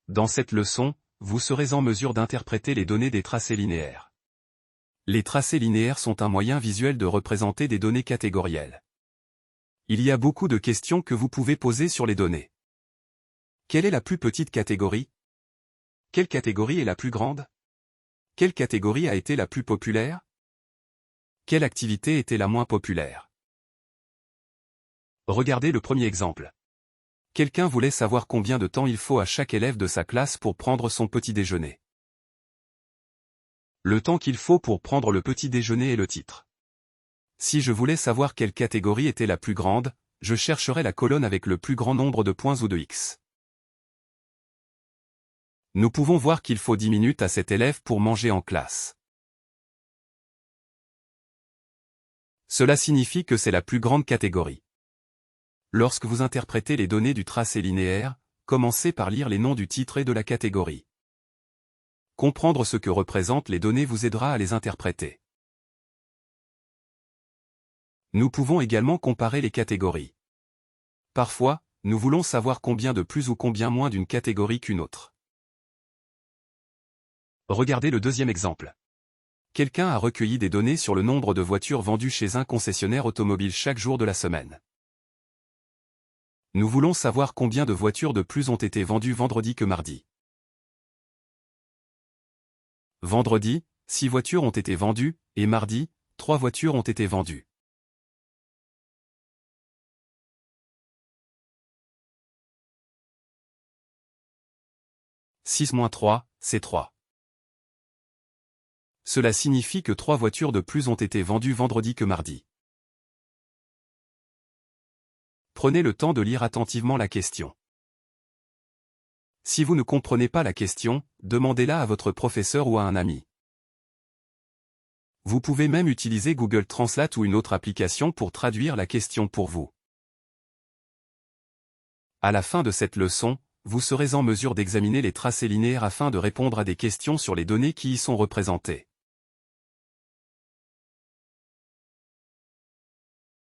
Dans cette leçon, vous serez en mesure d'interpréter les données des tracés linéaires. Les tracés linéaires sont un moyen visuel de représenter des données catégorielles. Il y a beaucoup de questions que vous pouvez poser sur les données. Quelle est la plus petite catégorie? Quelle catégorie est la plus grande? Quelle catégorie a été la plus populaire? Quelle activité était la moins populaire? Regardez le premier exemple. Quelqu'un voulait savoir combien de temps il faut à chaque élève de sa classe pour prendre son petit déjeuner. Le temps qu'il faut pour prendre le petit déjeuner est le titre. Si je voulais savoir quelle catégorie était la plus grande, je chercherais la colonne avec le plus grand nombre de points ou de X. Nous pouvons voir qu'il faut 10 minutes à cet élève pour manger en classe. Cela signifie que c'est la plus grande catégorie. Lorsque vous interprétez les données du tracé linéaire, commencez par lire les noms du titre et de la catégorie. Comprendre ce que représentent les données vous aidera à les interpréter. Nous pouvons également comparer les catégories. Parfois, nous voulons savoir combien de plus ou combien moins d'une catégorie qu'une autre. Regardez le deuxième exemple. Quelqu'un a recueilli des données sur le nombre de voitures vendues chez un concessionnaire automobile chaque jour de la semaine. Nous voulons savoir combien de voitures de plus ont été vendues vendredi que mardi. Vendredi, 6 voitures ont été vendues, et mardi, 3 voitures ont été vendues. « 6 moins 3, c'est 3. Cela signifie que 3 voitures de plus ont été vendues vendredi que mardi. Prenez le temps de lire attentivement la question. Si vous ne comprenez pas la question, demandez-la à votre professeur ou à un ami. Vous pouvez même utiliser Google Translate ou une autre application pour traduire la question pour vous. À la fin de cette leçon, vous serez en mesure d'examiner les tracés linéaires afin de répondre à des questions sur les données qui y sont représentées.